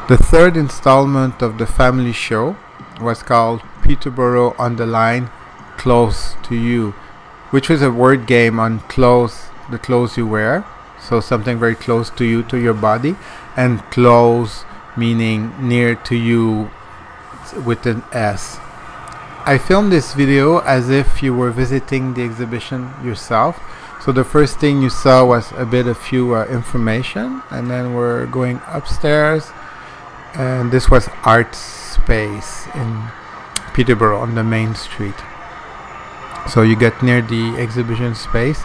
The third installment of the family show was called Peterborough on the Line, Close to You, which was a word game on clothes, the clothes you wear. So something very close to you, to your body, and close meaning near to you with an S. I filmed this video as if you were visiting the exhibition yourself. So the first thing you saw was a few information, and then we're going upstairs, and this was Artspace in Peterborough on the main street. So you get near the exhibition space,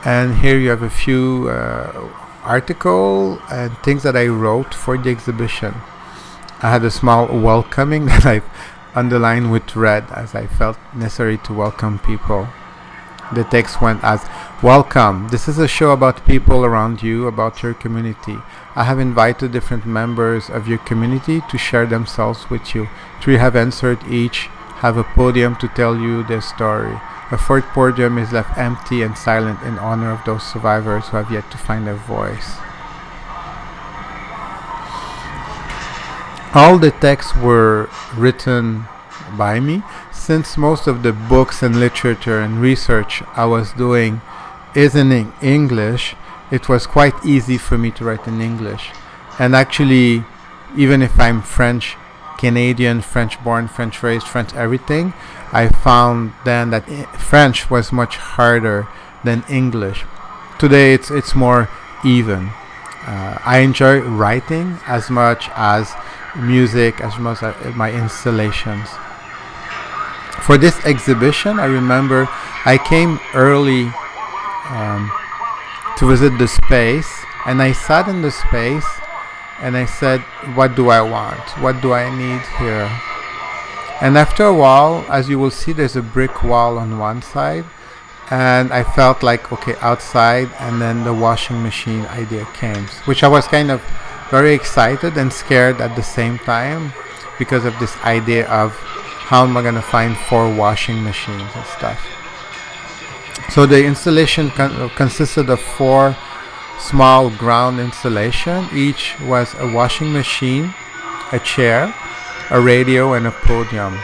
and here you have a few articles and things that I wrote for the exhibition. I had a small welcoming that I underlined with red as I felt necessary to welcome people. The text went as, "Welcome. This is a show about people around you, about your community. I have invited different members of your community to share themselves with you. 3 have answered, each have a podium to tell you their story. A 4th podium is left empty and silent in honor of those survivors who have yet to find their voice." All the texts were written by me. Since most of the books and literature and research I was doing is in English, it was quite easy for me to write in English. And actually, even if I'm French Canadian, French born, French raised, French everything, I found then that French was much harder than English. Today it's more even. I enjoy writing as much as music, as much as my installations. For this exhibition, I remember I came early to visit the space, and I sat in the space and I said, what do I want? What do I need here? And after a while, as you will see, there's a brick wall on one side, and I felt like, okay, outside, and then the washing machine idea came, which I was kind of very excited and scared at the same time because of this idea of how am I going to find 4 washing machines and stuff. So the installation consisted of 4 small ground installation. Each was a washing machine, a chair, a radio, and a podium.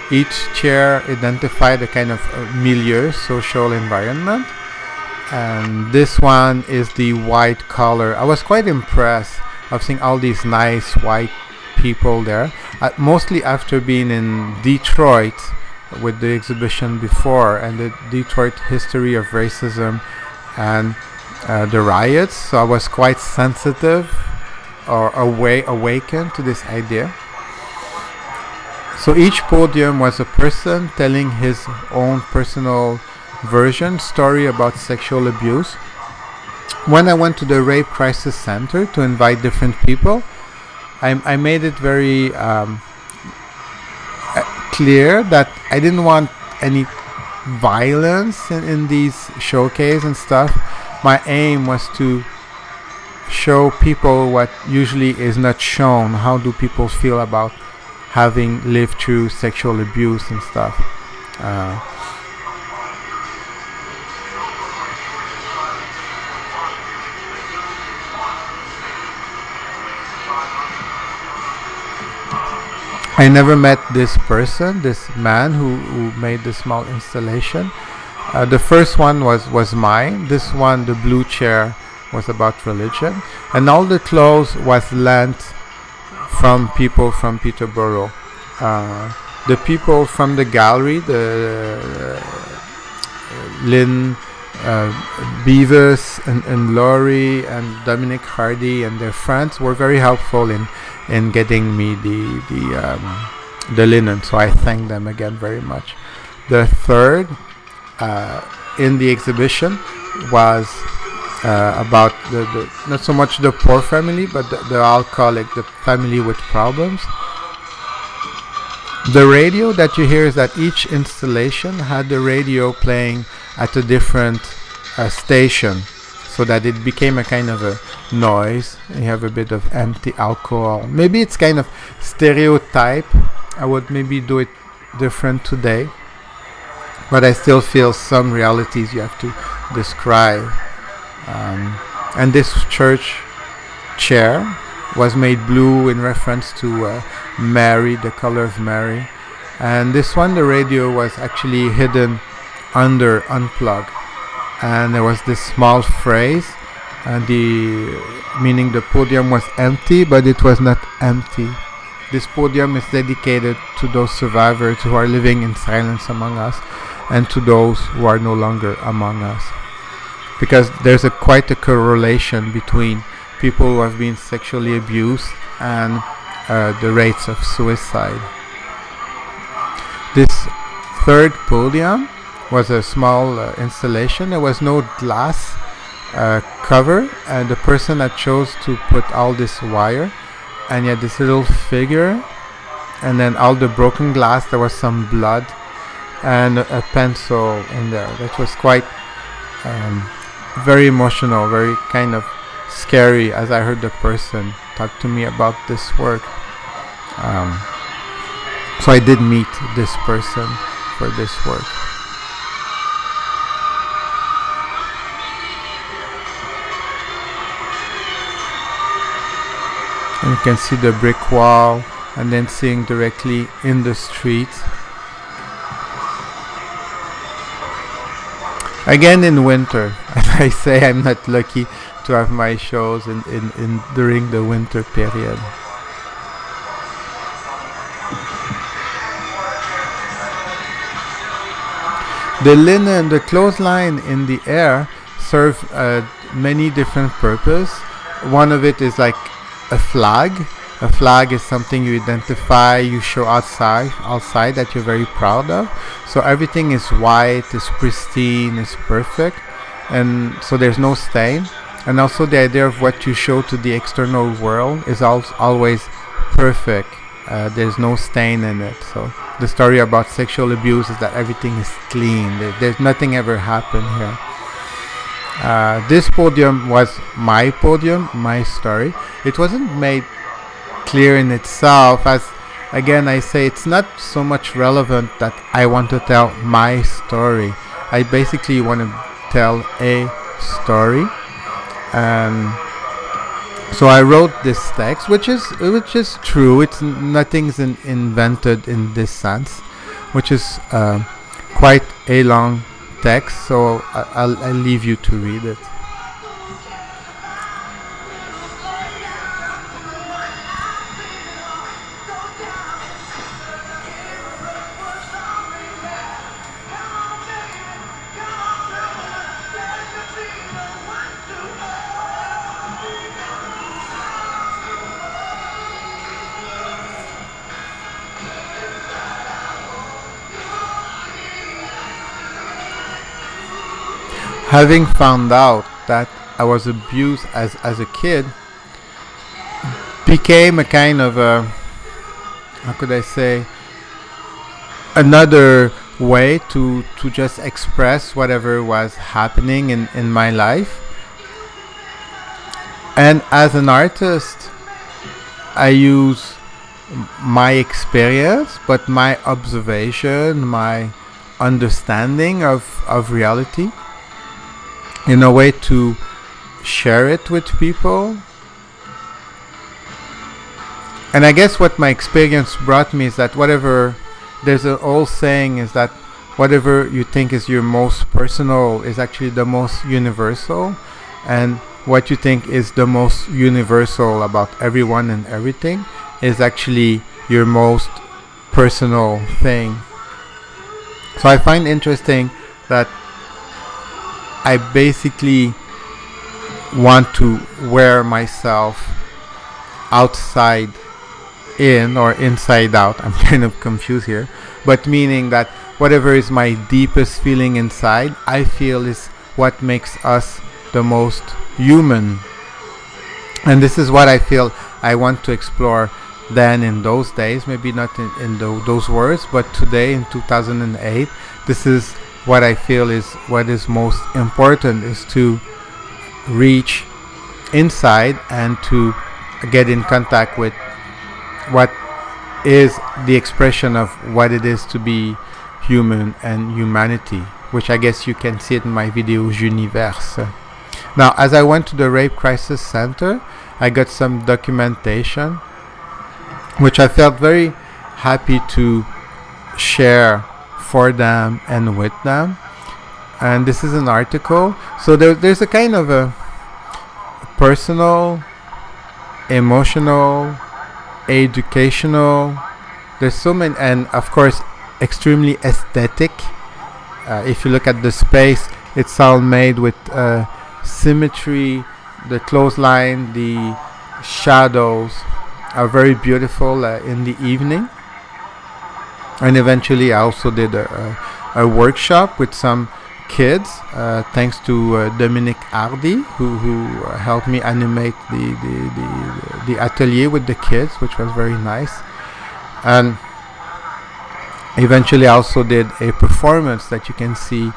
Each chair identified a kind of milieu, social environment. And this one is the white collar. I was quite impressed of seeing all these nice white people there. Mostly after being in Detroit with the exhibition before, and the Detroit history of racism and the riots. So I was quite sensitive or awakened to this idea. So each podium was a person telling his own personal story about sexual abuse. When I went to the Rape Crisis Center to invite different people, I made it very clear that I didn't want any violence in these showcase and stuff. My aim was to show people what usually is not shown. How do people feel about having lived through sexual abuse and stuff. I never met this person, this man who made the small installation. The first one was mine. This one, the blue chair, was about religion. And all the clothes was lent from people from Peterborough. The people from the gallery, the Lynn Beavis and Laurie and Dominic Hardy and their friends were very helpful in getting me the linen, so I thank them again very much. The third in the exhibition was about the not so much the poor family, but the alcoholic, the family with problems. The radio that you hear is that each installation had the radio playing at a different station, so that it became a kind of a noise. You have a bit of empty alcohol. Maybe it's kind of stereotype. I would maybe do it different today, but I still feel some realities you have to describe. And this church chair was made blue in reference to Mary, the color of Mary. And this one, the radio was actually hidden under unplug, and there was this small phrase, and meaning the podium was empty, but it was not empty. This podium is dedicated to those survivors who are living in silence among us, and to those who are no longer among us, because there's quite a correlation between people who have been sexually abused and the rates of suicide. This third podium was a small installation. There was no glass cover, and the person had chose to put all this wire, and you had this little figure, and then all the broken glass, there was some blood and a pencil in there. That was quite very emotional, very kind of scary, as I heard the person talk to me about this work. So I did meet this person for this work. And you can see the brick wall, and then seeing directly in the street. Again in winter, as I say, I'm not lucky to have my shows during the winter period. The linen, the clothesline in the air serve many different purposes. One of it is like a flag. A flag is something you identify, you show outside that you're very proud of. So everything is white, is pristine, is perfect, and so there's no stain. And also the idea of what you show to the external world is always perfect. There's no stain in it. So the story about sexual abuse is that everything is clean. There's nothing ever happened here. This podium was my podium, my story. It wasn't made clear in itself, as again I say, it's not so much relevant that I want to tell my story. I basically want to tell a story, and so I wrote this text, which is true. It's nothing's invented in this sense, which is quite a long text. So I'll leave you to read it. Having found out that I was abused as a kid, became a kind of a, how could I say, another way to just express whatever was happening in my life. And as an artist, I use my experience, but my observation, my understanding of reality, in a way to share it with people. And I guess what my experience brought me is that whatever, there's an old saying is that whatever you think is your most personal is actually the most universal, and what you think is the most universal about everyone and everything is actually your most personal thing. So I find interesting that I basically want to wear myself outside in or inside out. I'm kind of confused here, but meaning that whatever is my deepest feeling inside, I feel is what makes us the most human. And this is what I feel I want to explore then in those days, maybe not in those words, but today in 2008, this is what I feel is what is most important, is to reach inside and to get in contact with what is the expression of what it is to be human and humanity, which I guess you can see it in my video Univers. Now, as I went to the Rape Crisis Center, I got some documentation, which I felt very happy to share for them and with them. And this is an article. So there's a kind of a personal, emotional, educational, there's so many, and of course extremely aesthetic. If you look at the space, it's all made with symmetry. The clothesline, the shadows are very beautiful in the evening. And eventually I also did a workshop with some kids, thanks to Dominic Hardy, who helped me animate the atelier with the kids, which was very nice. And eventually I also did a performance that you can see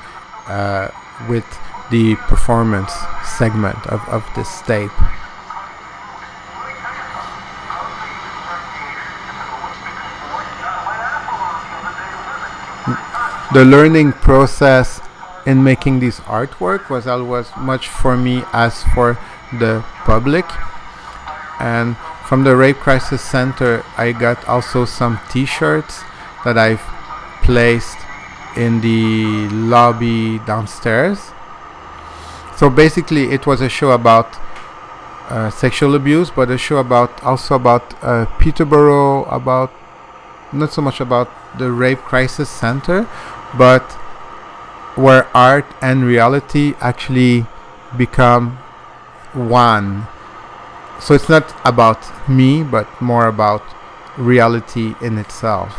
with the performance segment of this tape. The learning process in making this artwork was always much for me as for the public. And from the Rape Crisis Center I got also some t-shirts that I've placed in the lobby downstairs. So basically it was a show about sexual abuse, but a show also about Peterborough, about not so much about the Rape Crisis Center, but where art and reality actually become one. So it's not about me, but more about reality in itself.